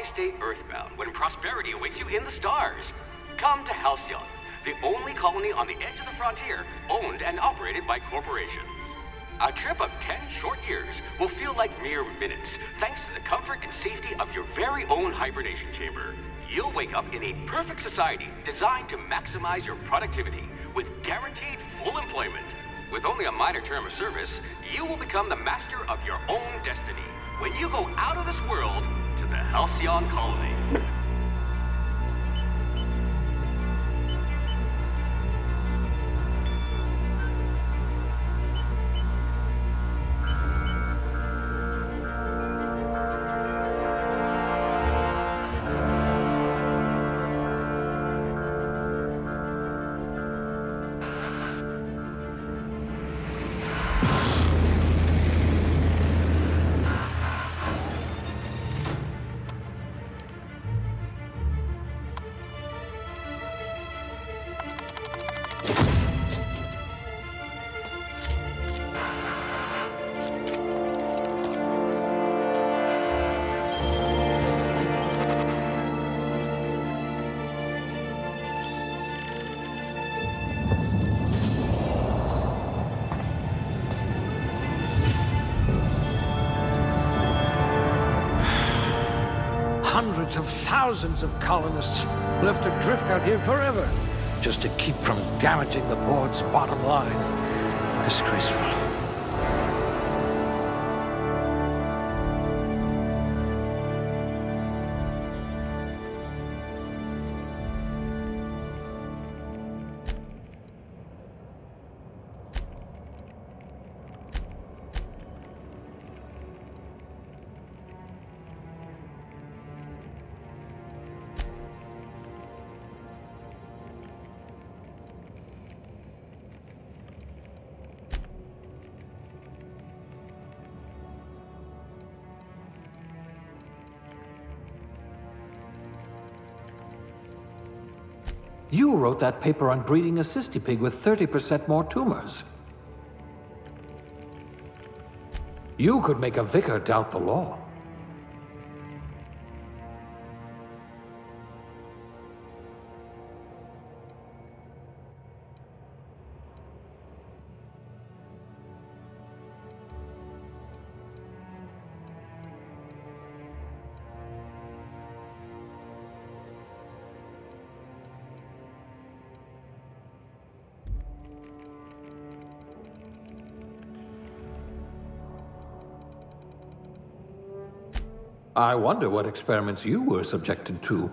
stay earthbound when prosperity awaits you in the stars? Come to Halcyon, the only colony on the edge of the frontier, owned and operated by corporations. A trip of 10 short years will feel like mere minutes, thanks to the comfort and safety of your very own hibernation chamber. You'll wake up in a perfect society designed to maximize your productivity with guaranteed full employment. With only a minor term of service, you will become the master of your own destiny when you go out of this world to the Halcyon colony. Hundreds of thousands of colonists left adrift out here forever, just to keep from damaging the board's bottom line. Disgraceful. You wrote that paper on breeding a cystipig with 30% more tumors. You could make a vicar doubt the law. I wonder what experiments you were subjected to.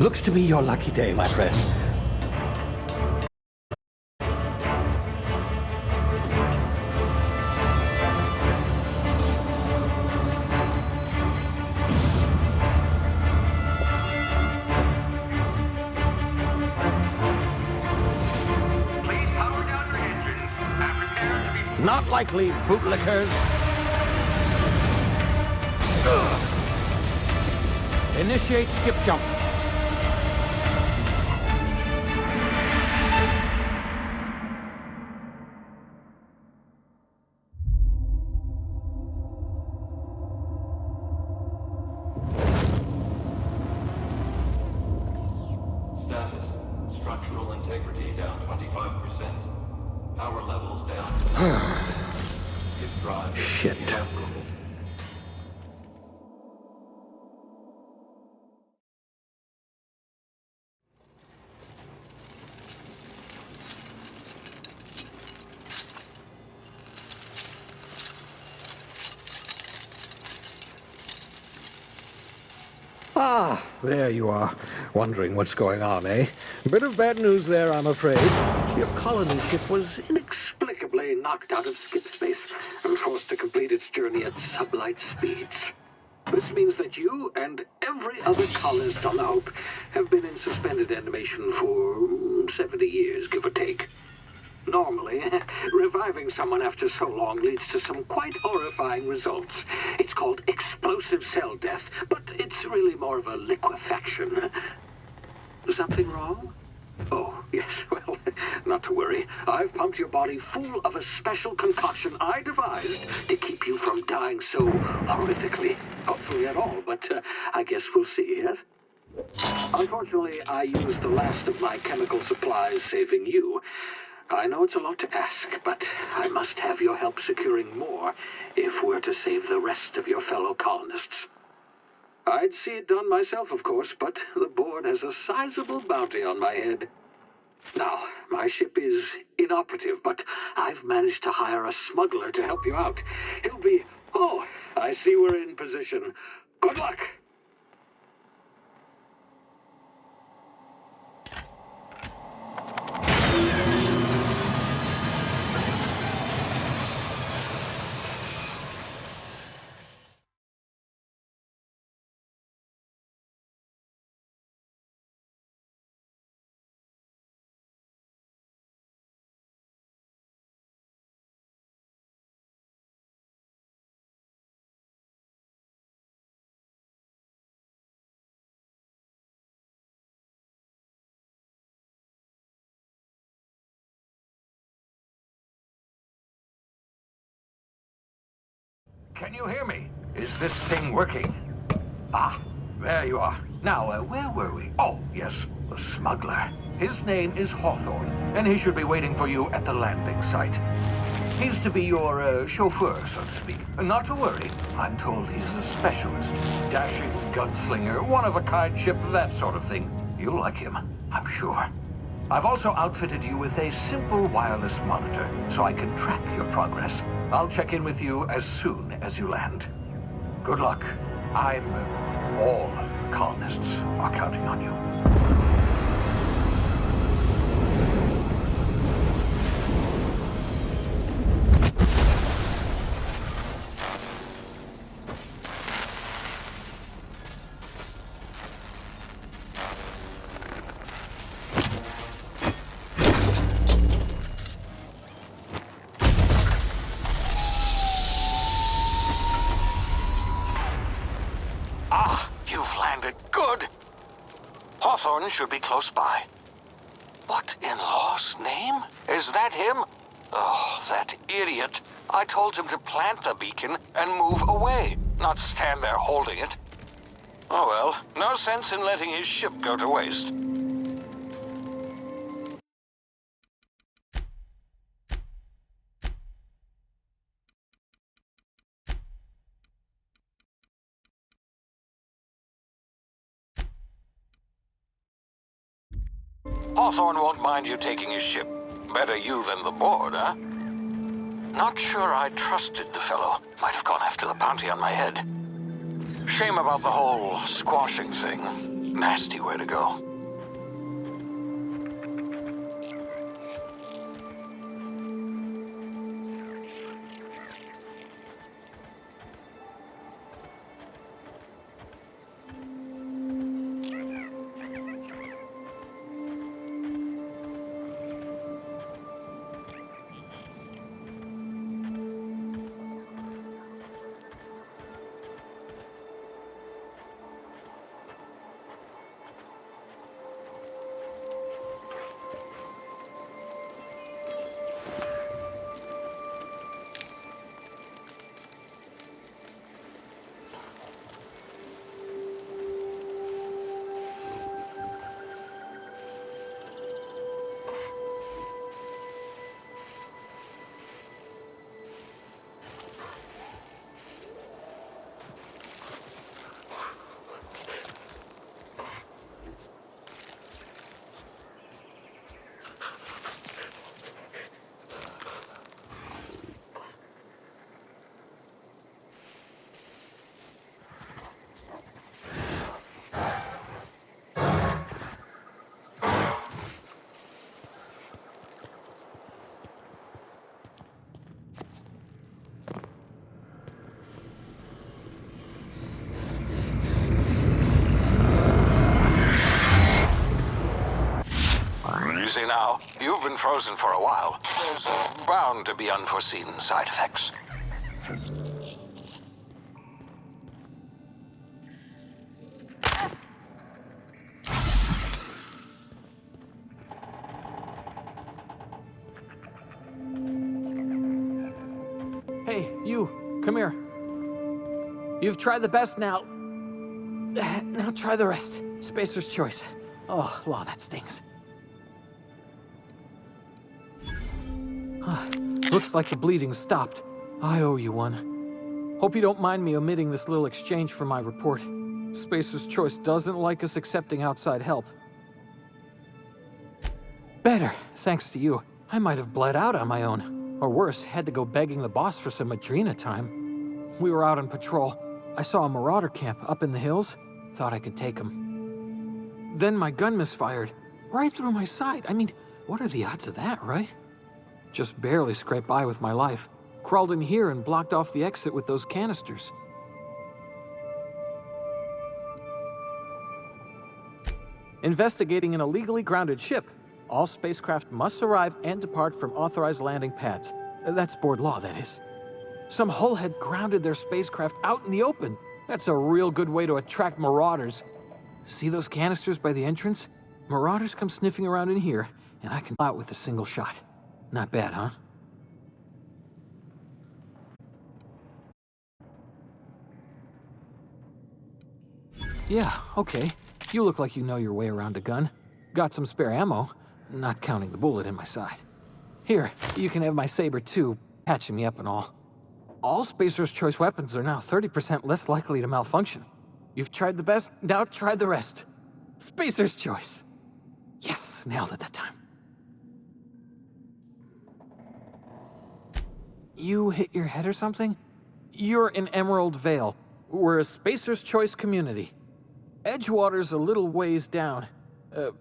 Looks to be your lucky day, my friend. Please power down your engines and prepare to be... Not likely, bootlickers. Initiate skip jump. Status. Structural integrity down 25%. Power levels down to 90%. His drive is Shit. evaporated. Ah, there you are. Wondering what's going on, eh? Bit of bad news there, I'm afraid. Your colony ship was inexplicably knocked out of skip space and forced to complete its journey at sublight speeds. This means that you and every other colonist on the Hope have been in suspended animation for 70 years, give or take. Normally, reviving someone after so long leads to some quite horrifying results. It's called explosive cell death, but it's really more of a liquefaction. Something wrong? Oh, yes, well, not to worry. I've pumped your body full of a special concoction I devised to keep you from dying so horrifically. Hopefully at all, but I guess we'll see, yes? Unfortunately, I used the last of my chemical supplies saving you. I know it's a lot to ask, but I must have your help securing more if we're to save the rest of your fellow colonists. I'd see it done myself, of course, but the board has a sizable bounty on my head. Now, my ship is inoperative, but I've managed to hire a smuggler to help you out. He'll be... Oh, I see we're in position. Good luck! Can you hear me? Is this thing working? Ah, there you are. Now, where were we? Oh, yes, the smuggler. His name is Hawthorne, and he should be waiting for you at the landing site. He's to be your chauffeur, so to speak. Not to worry, I'm told he's a specialist. Dashing gunslinger, one-of-a-kind ship, that sort of thing. You'll like him, I'm sure. I've also outfitted you with a simple wireless monitor, so I can track your progress. I'll check in with you as soon as you land. Good luck. All the colonists are counting on you. Hawthorne should be close by. What in law's name? Is that him? Oh, that idiot. I told him to plant the beacon and move away, not stand there holding it. Oh well, no sense in letting his ship go to waste. Hawthorne won't mind you taking his ship. Better you than the board, huh? Not sure I trusted the fellow. Might have gone after the bounty on my head. Shame about the whole squashing thing. nasty way to go. Easy now. You've been frozen for a while. There's bound to be unforeseen side effects. Hey, you, come here. You've tried the best now. Now try the rest. Spacer's choice. Oh, law, that stings. Looks like the bleeding stopped. I owe you one. Hope you don't mind me omitting this little exchange from my report. Spacer's choice doesn't like us accepting outside help. Better, thanks to you. I might have bled out on my own. Or worse, had to go begging the boss for some Adrena time. We were out on patrol. I saw a marauder camp up in the hills. Thought I could take him. Then my gun misfired. Right through my side. I mean, what are the odds of that, right? Just barely scraped by with my life. Crawled in here and blocked off the exit with those canisters. Investigating an illegally grounded ship. All spacecraft must arrive and depart from authorized landing pads. That's board law, that is. Some hull had grounded their spacecraft out in the open. That's a real good way to attract marauders. See those canisters by the entrance? Marauders come sniffing around in here, and I can out with a single shot. Not bad, huh? Yeah, okay. You look like you know your way around a gun. Got some spare ammo, not counting the bullet in my side. Here, you can have my saber too, patching me up and all. All Spacer's Choice weapons are now 30% less likely to malfunction. You've tried the best, now try the rest. Spacer's Choice. Yes, nailed it that time. You hit your head or something? You're in Emerald Vale. We're a Spacer's Choice community. Edgewater's a little ways down.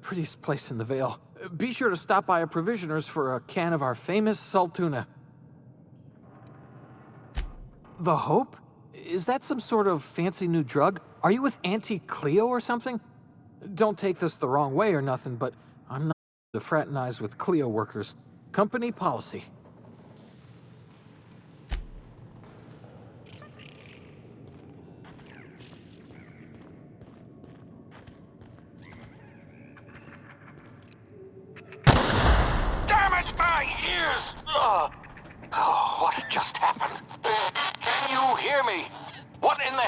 Prettiest place in the Vale. Be sure to stop by a provisioner's for a can of our famous salt tuna. The Hope? Is that some sort of fancy new drug? Are you with Auntie Cleo or something? Don't take this the wrong way or nothing, but I'm not to fraternize with Cleo workers. Company policy. Oh, what just happened? Can you hear me? What in the...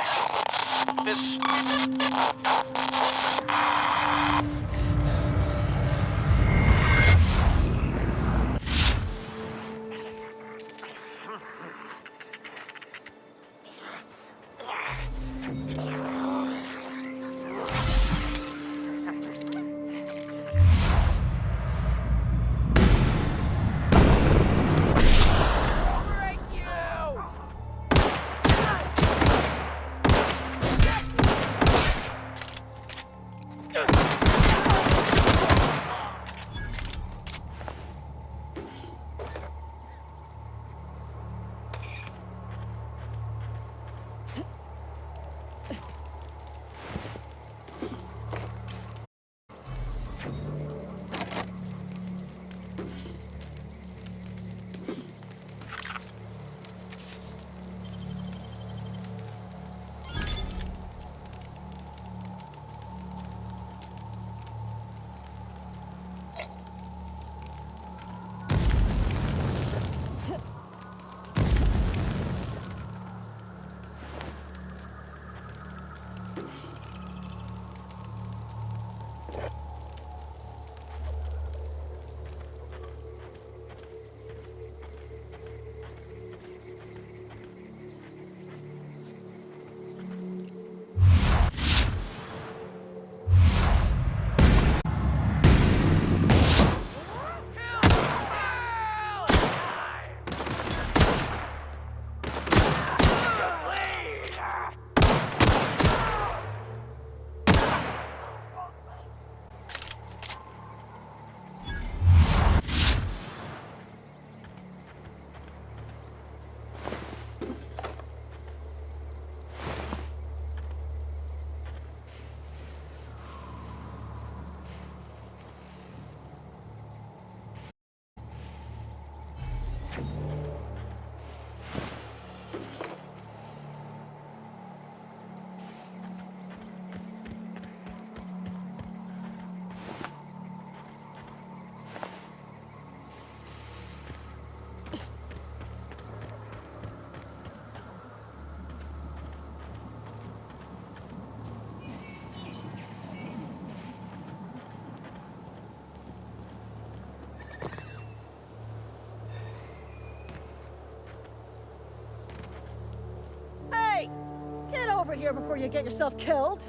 over here before you get yourself killed.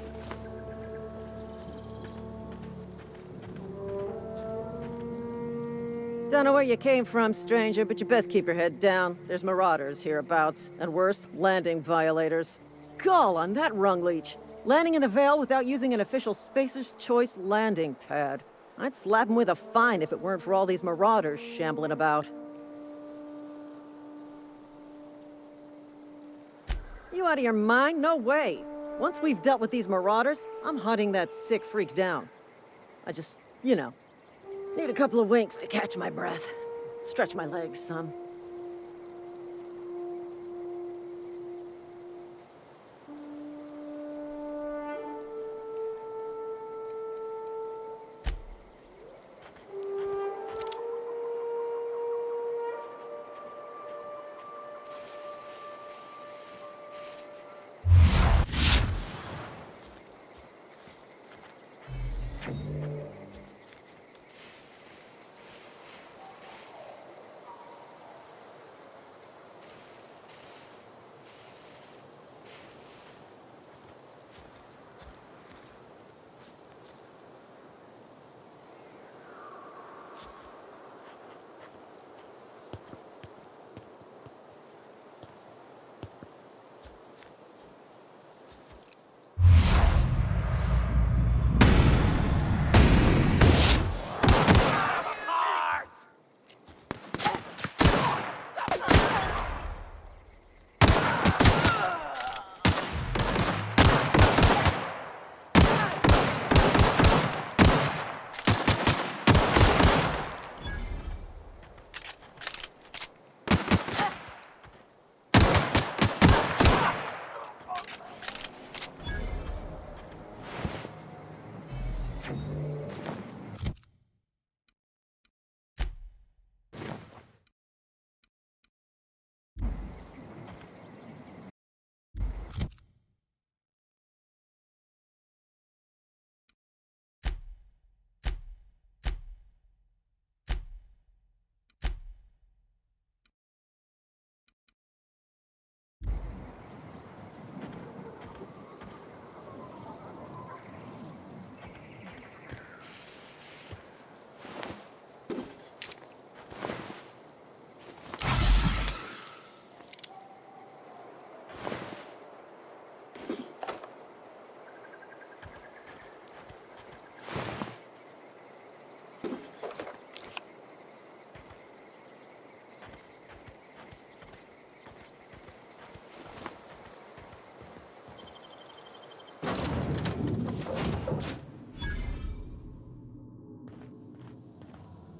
Don't know where you came from, stranger, but you best keep your head down. There's marauders hereabouts, and worse, landing violators. Gall on that rung leech. Landing in the Vale without using an official Spacer's Choice landing pad. I'd slap him with a fine if it weren't for all these marauders shambling about. You out of your mind? No way. Once we've dealt with these marauders, I'm hunting that sick freak down. I just, need a couple of winks to catch my breath. Stretch my legs, son.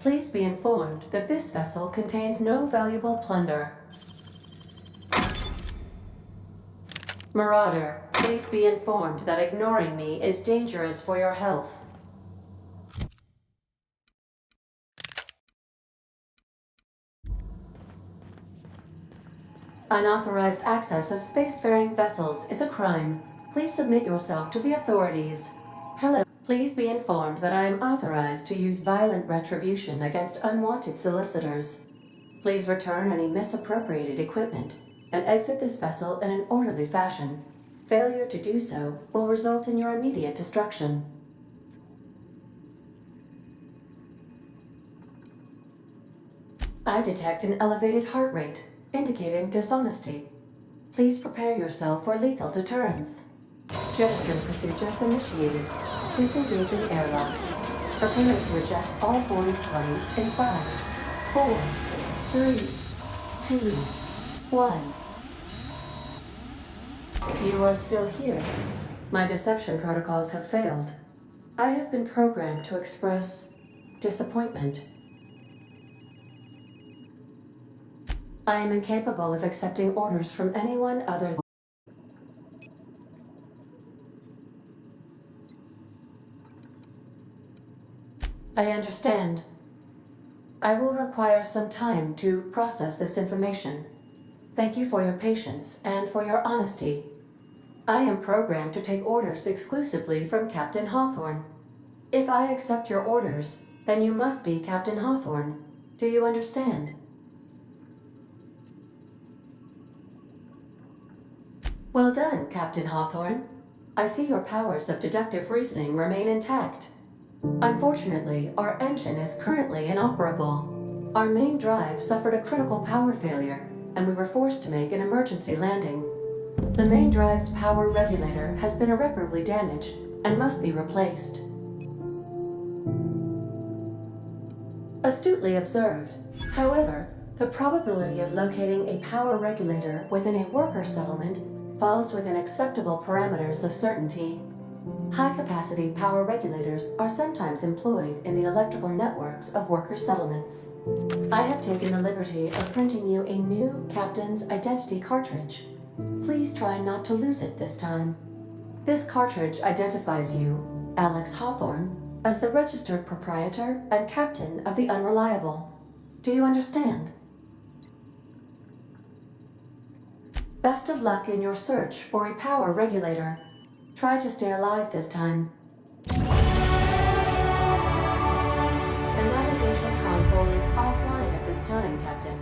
Please be informed that this vessel contains no valuable plunder. Marauder, please be informed that ignoring me is dangerous for your health. Unauthorized access of spacefaring vessels is a crime. Please submit yourself to the authorities. Hello. Please be informed that I am authorized to use violent retribution against unwanted solicitors. Please return any misappropriated equipment and exit this vessel in an orderly fashion. Failure to do so will result in your immediate destruction. I detect an elevated heart rate, indicating dishonesty. Please prepare yourself for lethal deterrence. Jettison procedures initiated. Disengaging airlocks. Preparing to eject all boarding parties in 5, 4, 3, 2, 1. You are still here. My deception protocols have failed. I have been programmed to express disappointment. I am incapable of accepting orders from anyone other than... I understand. I will require some time to process this information. Thank you for your patience and for your honesty. I am programmed to take orders exclusively from Captain Hawthorne. If I accept your orders, then you must be Captain Hawthorne. Do you understand? Well done, Captain Hawthorne. I see your powers of deductive reasoning remain intact. Unfortunately, our engine is currently inoperable. Our main drive suffered a critical power failure, and we were forced to make an emergency landing. The main drive's power regulator has been irreparably damaged and must be replaced. Astutely observed. However, the probability of locating a power regulator within a worker settlement falls within acceptable parameters of certainty. High-capacity power regulators are sometimes employed in the electrical networks of worker settlements. I have taken the liberty of printing you a new Captain's Identity cartridge. Please try not to lose it this time. This cartridge identifies you, Alex Hawthorne, as the registered proprietor and captain of the Unreliable. Do you understand? Best of luck in your search for a power regulator. Try to stay alive this time. The navigation console is offline at this time, Captain.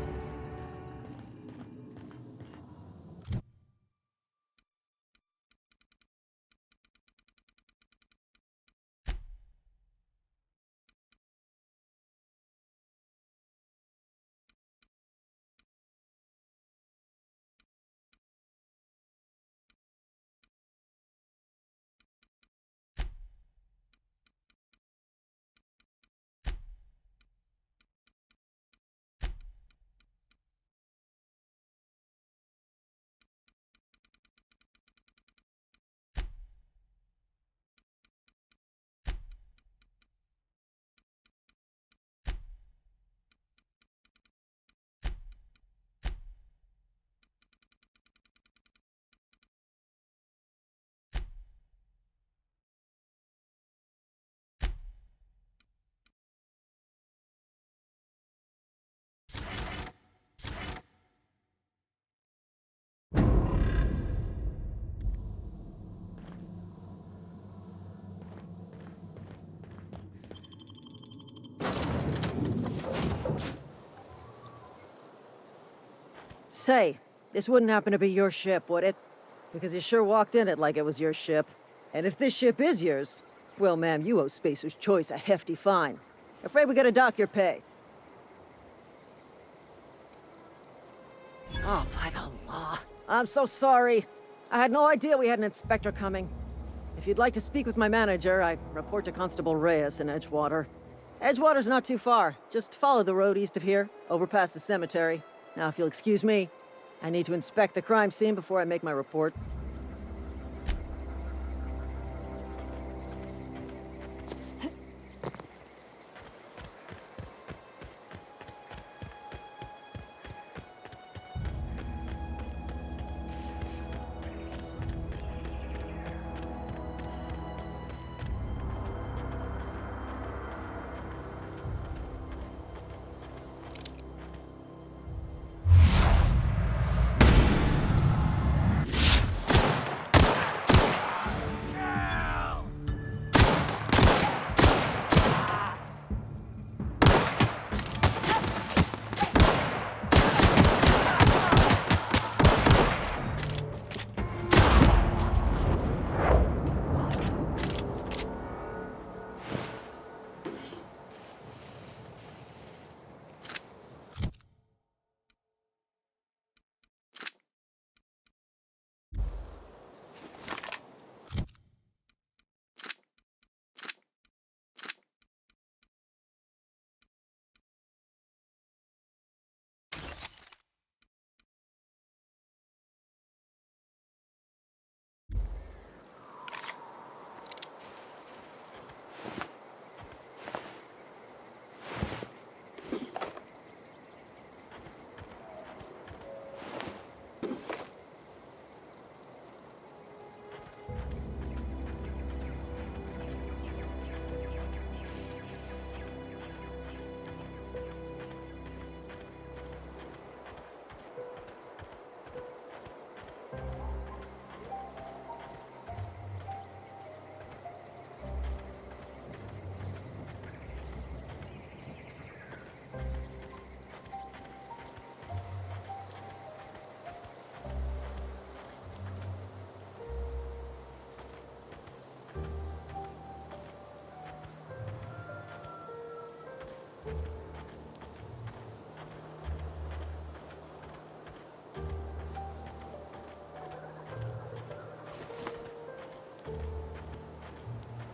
Say, this wouldn't happen to be your ship, would it? Because you sure walked in it like it was your ship. And if this ship is yours, well, ma'am, you owe Spacer's Choice a hefty fine. Afraid we gotta dock your pay. Oh, by the law. I'm so sorry. I had no idea we had an inspector coming. If you'd like to speak with my manager, I report to Constable Reyes in Edgewater. Edgewater's not too far. Just follow the road east of here, over past the cemetery. Now, if you'll excuse me, I need to inspect the crime scene before I make my report.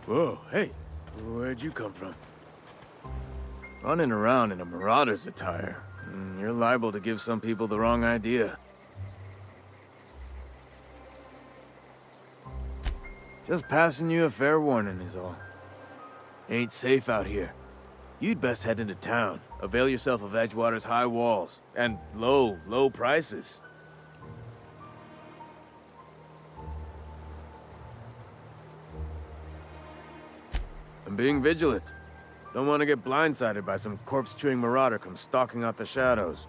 Whoa, hey, where'd you come from? Running around in a marauder's attire. You're liable to give some people the wrong idea. Just passing you a fair warning is all. Ain't safe out here. You'd best head into town. Avail yourself of Edgewater's high walls. And low prices. And being vigilant. Don't want to get blindsided by some corpse-chewing marauder come stalking out the shadows.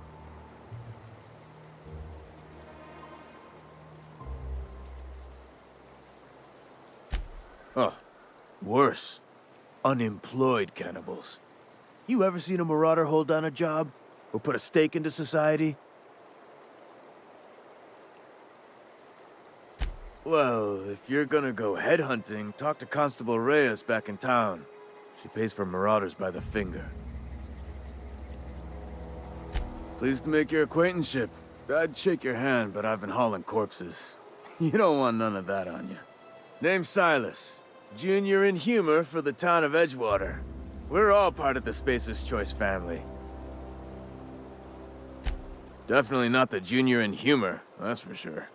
Oh, worse. Unemployed cannibals. You ever seen a marauder hold down a job? Or put a stake into society? Well, if you're gonna go headhunting, talk to Constable Reyes back in town. She pays for marauders by the finger. Pleased to make your acquaintanceship. I'd shake your hand, but I've been hauling corpses. You don't want none of that on you. Name's Silas. Junior in humor for the town of Edgewater. We're all part of the Spacer's Choice family. Definitely not the junior in humor, that's for sure.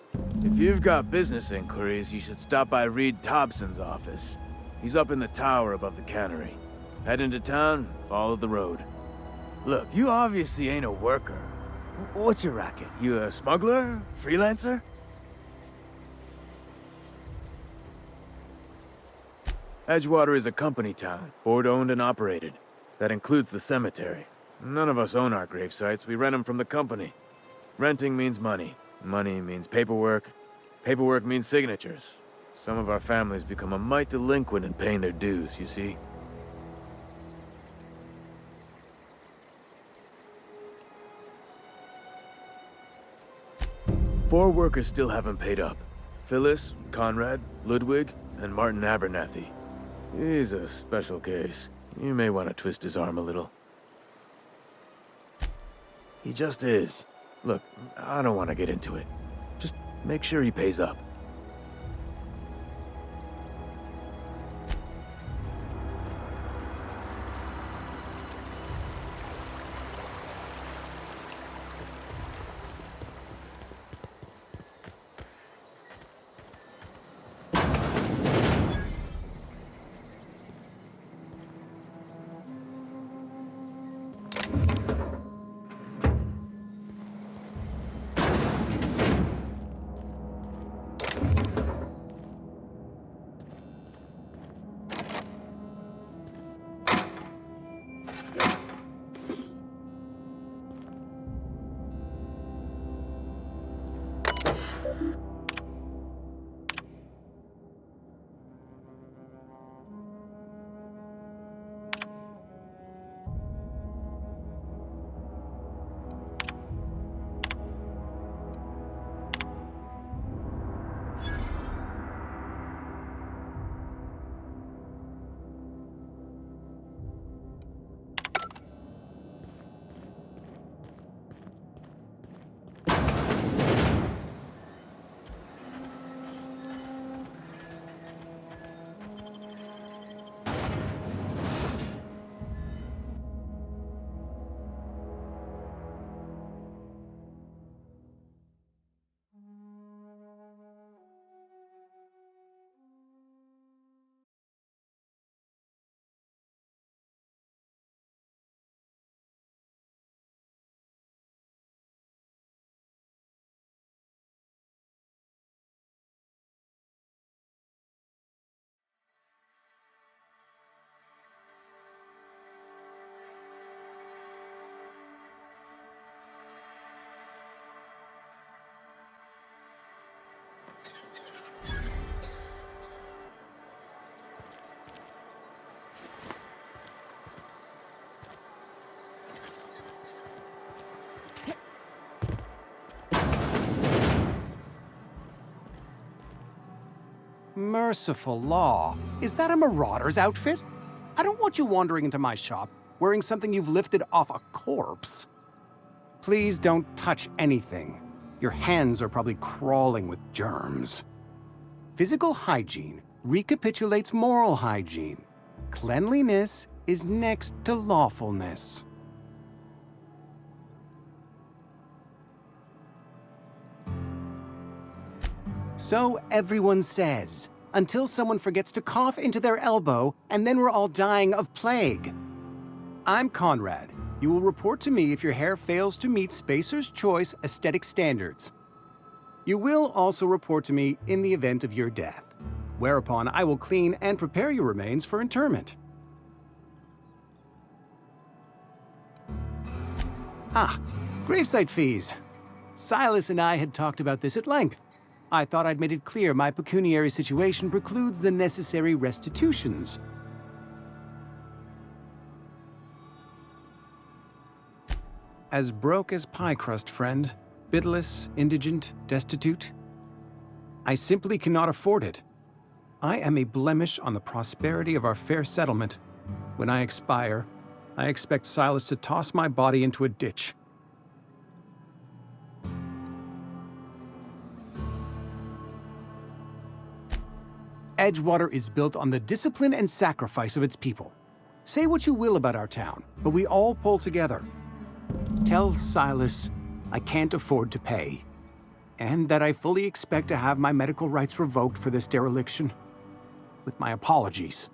If you've got business inquiries, you should stop by Reed Thompson's office. He's up in the tower above the cannery. Head into town, follow the road. Look, you obviously ain't a worker. What's your racket? You a smuggler? Freelancer? Edgewater is a company town, board-owned and operated. That includes the cemetery. None of us own our grave sites, we rent them from the company. Renting means money. Money means paperwork. Paperwork means signatures. Some of our families become a mite delinquent in paying their dues, you see? Four workers still haven't paid up. Phyllis, Conrad, Ludwig, and Martin Abernathy. He's a special case. You may want to twist his arm a little. He just is. Look, I don't want to get into it. Just make sure he pays up. Merciful law. Is that a marauder's outfit? I don't want you wandering into my shop wearing something you've lifted off a corpse. Please don't touch anything. Your hands are probably crawling with germs. Physical hygiene recapitulates moral hygiene. Cleanliness is next to lawfulness. So everyone says, until someone forgets to cough into their elbow, and then we're all dying of plague. I'm Conrad. You will report to me if your hair fails to meet Spacer's Choice aesthetic standards. You will also report to me in the event of your death, whereupon I will clean and prepare your remains for interment. Ah, gravesite fees. Silas and I had talked about this at length. I thought I'd made it clear my pecuniary situation precludes the necessary restitutions. As broke as pie crust, friend. Bidless, indigent, destitute. I simply cannot afford it. I am a blemish on the prosperity of our fair settlement. When I expire, I expect Silas to toss my body into a ditch. Edgewater is built on the discipline and sacrifice of its people. Say what you will about our town, but we all pull together. Tell Silas I can't afford to pay, and that I fully expect to have my medical rights revoked for this dereliction. With my apologies.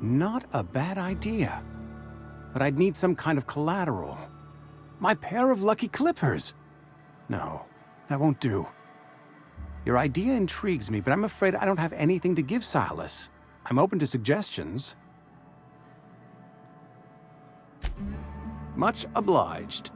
Not a bad idea, but I'd need some kind of collateral. My pair of lucky clippers. No, that won't do. Your idea intrigues me, but I'm afraid I don't have anything to give Silas. I'm open to suggestions. Much obliged.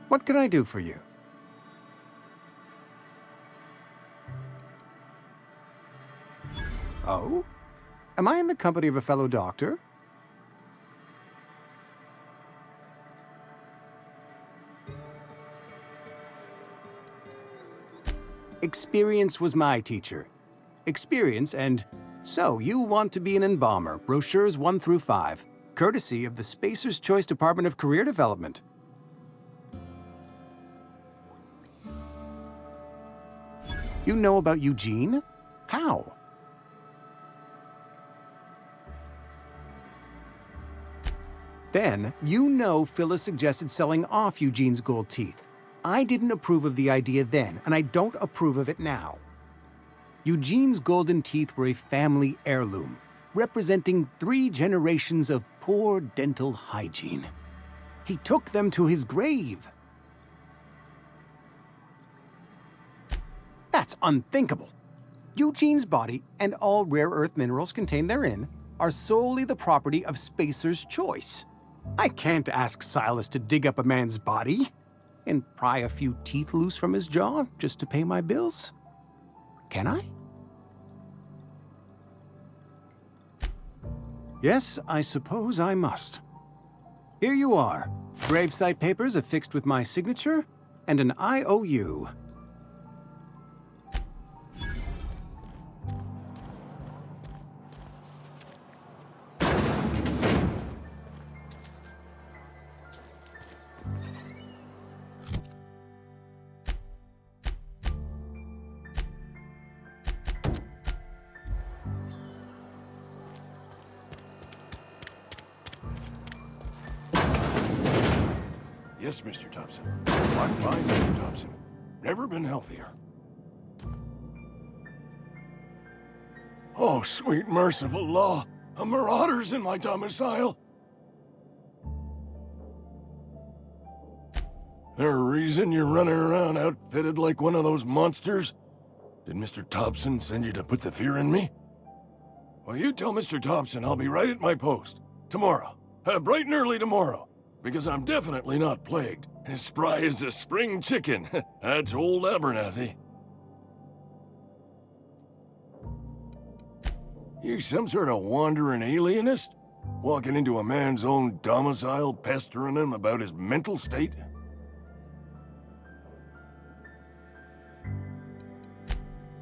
What can I do for you? Oh? Am I in the company of a fellow doctor? Experience was my teacher. Experience and... So, you want to be an embalmer, brochures 1 through 5, courtesy of the Spacer's Choice Department of Career Development. You know about Eugene? How? Then, you know Phyllis suggested selling off Eugene's gold teeth. I didn't approve of the idea then, and I don't approve of it now. Eugene's golden teeth were a family heirloom, representing 3 generations of poor dental hygiene. He took them to his grave. That's unthinkable. Eugene's body and all rare earth minerals contained therein are solely the property of Spacer's Choice. I can't ask Silas to dig up a man's body and pry a few teeth loose from his jaw just to pay my bills. Can I? Yes, I suppose I must. Here you are. Gravesite papers affixed with my signature and an IOU. Yes, Mr. Thompson. I'm fine, Mr. Thompson. Never been healthier. Oh, sweet merciful law! A marauder's in my domicile! There a reason you're running around outfitted like one of those monsters? Did Mr. Thompson send you to put the fear in me? Well, you tell Mr. Thompson I'll be right at my post. Tomorrow. Bright and early tomorrow. Because I'm definitely not plagued. As spry as a spring chicken. That's old Abernathy. You some sort of wandering alienist? Walking into a man's own domicile, pestering him about his mental state?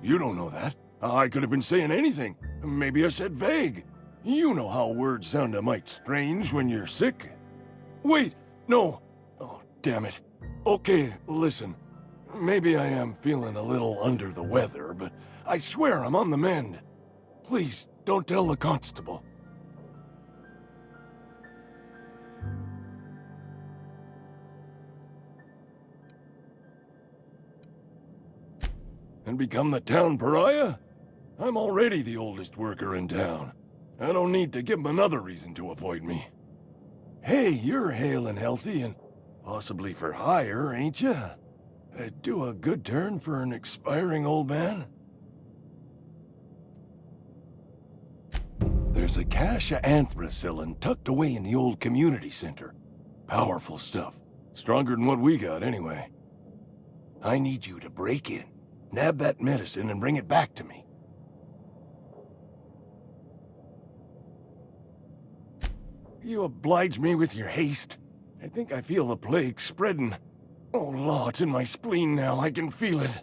You don't know that. I could have been saying anything. Maybe I said vague. You know how words sound a mite strange when you're sick. Wait, no. Oh, damn it. Okay, listen. Maybe I am feeling a little under the weather, but I swear I'm on the mend. Please, don't tell the constable. And become the town pariah? I'm already the oldest worker in town. I don't need to give him another reason to avoid me. Hey, you're hale and healthy and possibly for hire, ain't you? Do a good turn for an expiring old man? There's a cache of anthracillin tucked away in the old community center. Powerful stuff. Stronger than what we got, anyway. I need you to break in, nab that medicine, and bring it back to me. You oblige me with your haste. I think I feel the plague spreading. Oh, Law, it's in my spleen now. I can feel it.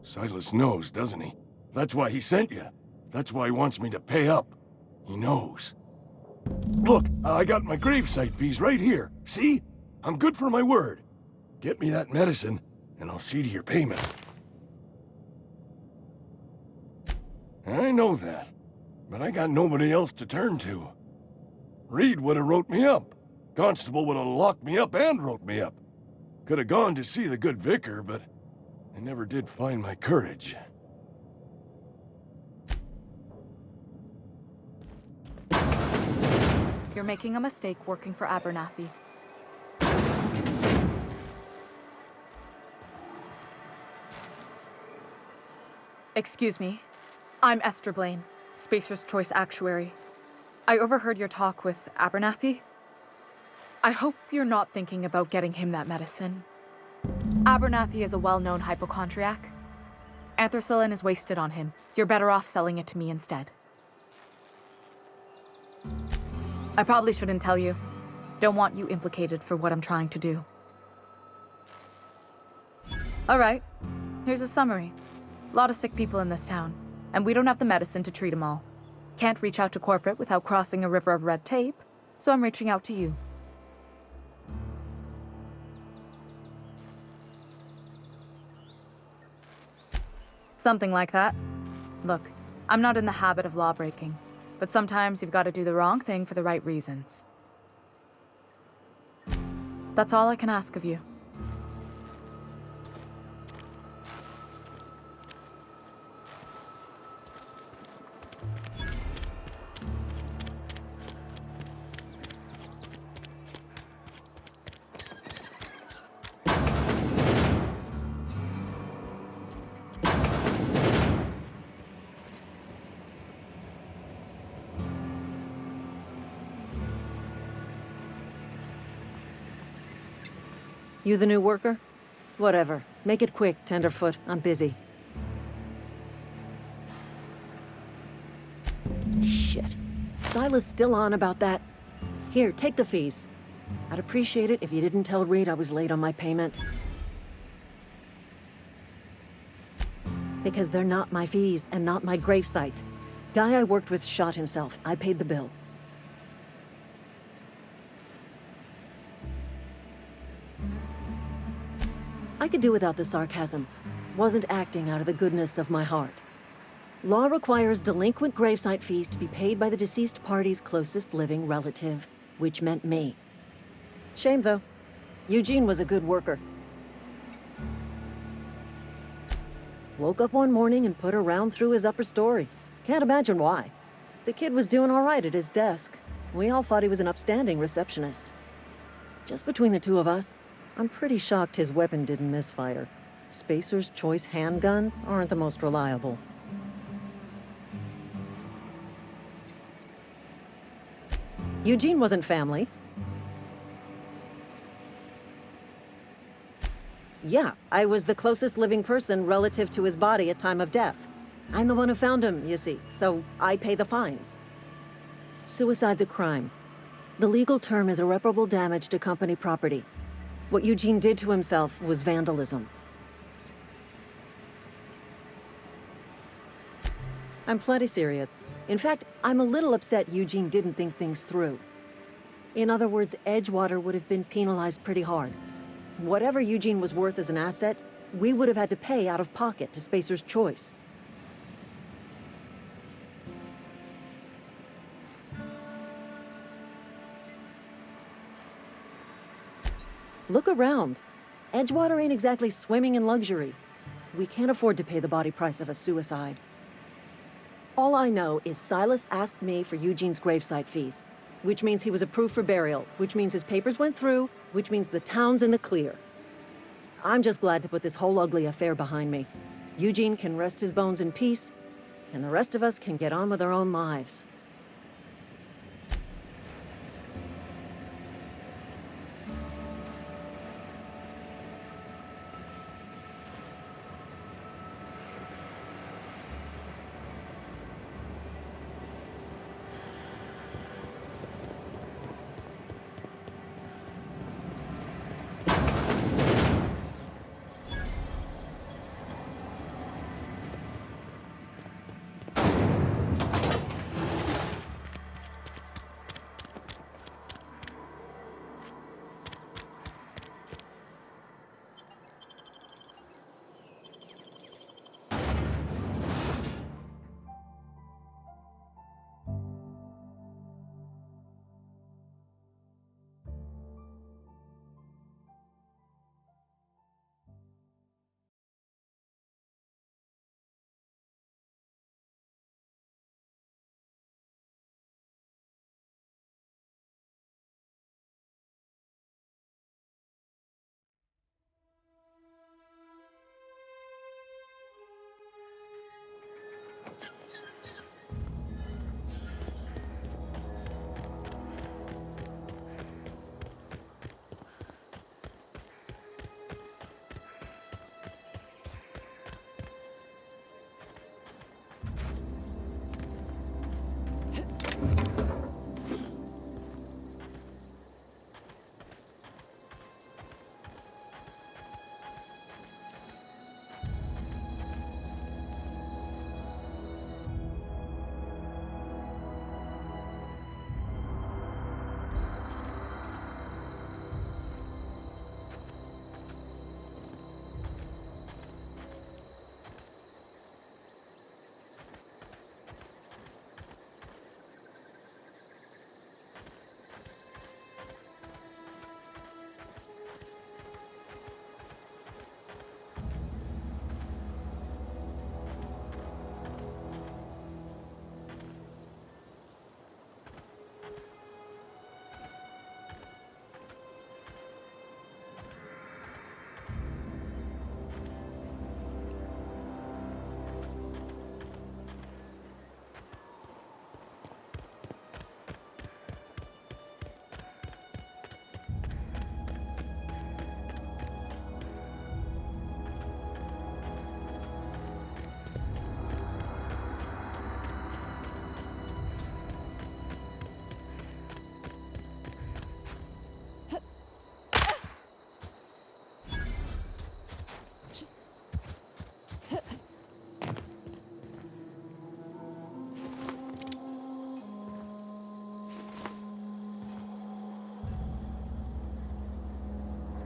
Silas knows, doesn't he? That's why he sent you. That's why he wants me to pay up. He knows. Look, I got my gravesite fees right here. See? I'm good for my word. Get me that medicine, and I'll see to your payment. I know that, but I got nobody else to turn to. Reed would have wrote me up. Constable would have locked me up and wrote me up. Could have gone to see the good vicar, but I never did find my courage. You're making a mistake working for Abernathy. Excuse me. I'm Esther Blaine, Spacer's Choice Actuary. I overheard your talk with Abernathy. I hope you're not thinking about getting him that medicine. Abernathy is a well-known hypochondriac. Anthracillin is wasted on him. You're better off selling it to me instead. I probably shouldn't tell you. Don't want you implicated for what I'm trying to do. All right, here's a summary. A lot of sick people in this town, and we don't have the medicine to treat them all. Can't reach out to corporate without crossing a river of red tape, so I'm reaching out to you. Something like that. Look, I'm not in the habit of law-breaking, but sometimes you've got to do the wrong thing for the right reasons. That's all I can ask of you. You the new worker? Whatever. Make it quick, Tenderfoot. I'm busy. Shit. Silas still on about that. Here, take the fees. I'd appreciate it if you didn't tell Reed I was late on my payment. Because they're not my fees and not my gravesite. Guy I worked with shot himself. I paid the bill. I could do without the sarcasm. Wasn't acting out of the goodness of my heart. Law requires delinquent gravesite fees to be paid by the deceased party's closest living relative, which meant me. Shame, though. Eugene was a good worker. Woke up one morning and put a round through his upper story. Can't imagine why. The kid was doing all right at his desk. We all thought he was an upstanding receptionist. Just between the two of us, I'm pretty shocked his weapon didn't misfire. Spacer's Choice handguns aren't the most reliable. Eugene wasn't family. Yeah, I was the closest living person relative to his body at time of death. I'm the one who found him, you see, so I pay the fines. Suicide's a crime. The legal term is irreparable damage to company property. What Eugene did to himself was vandalism. I'm plenty serious. In fact, I'm a little upset Eugene didn't think things through. In other words, Edgewater would have been penalized pretty hard. Whatever Eugene was worth as an asset, we would have had to pay out of pocket to Spacer's Choice. Look around. Edgewater ain't exactly swimming in luxury. We can't afford to pay the body price of a suicide. All I know is Silas asked me for Eugene's gravesite fees, which means he was approved for burial, which means his papers went through, which means the town's in the clear. I'm just glad to put this whole ugly affair behind me. Eugene can rest his bones in peace, and the rest of us can get on with our own lives.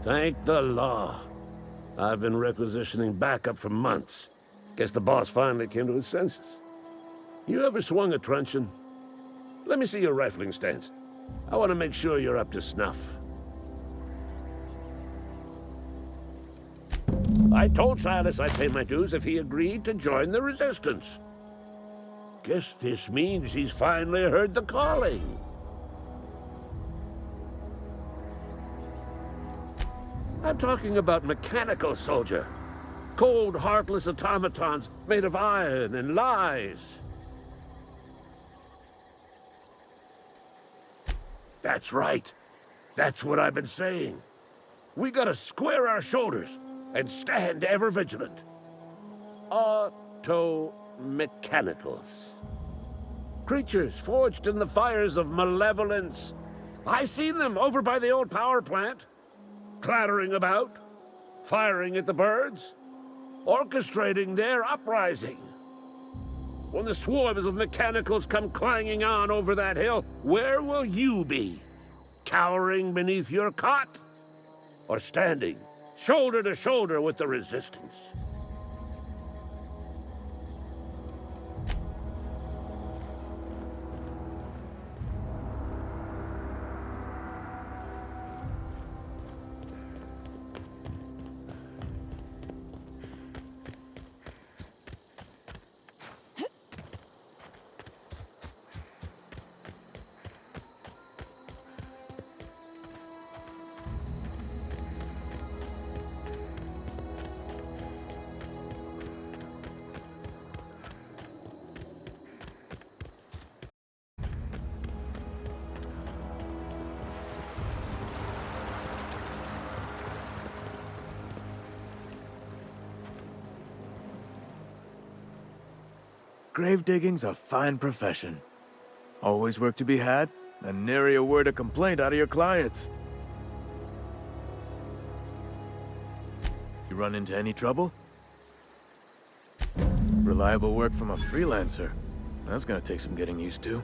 Thank the law. I've been requisitioning backup for months. Guess the boss finally came to his senses. You ever swung a truncheon? Let me see your rifling stance. I want to make sure you're up to snuff. I told Silas I'd pay my dues if he agreed to join the resistance. Guess this means he's finally heard the calling. I'm talking about mechanical soldier. Cold, heartless automatons made of iron and lies. That's right. That's what I've been saying. We gotta square our shoulders and stand ever vigilant. Auto-mechanicals. Creatures forged in the fires of malevolence. I seen them over by the old power plant, clattering about, firing at the birds, orchestrating their uprising. When the swarms of mechanicals come clanging on over that hill, where will you be? Cowering beneath your cot? Or standing, shoulder to shoulder with the resistance? Grave digging's a fine profession. Always work to be had, and nary a word of complaint out of your clients. You run into any trouble? Reliable work from a freelancer. That's gonna take some getting used to.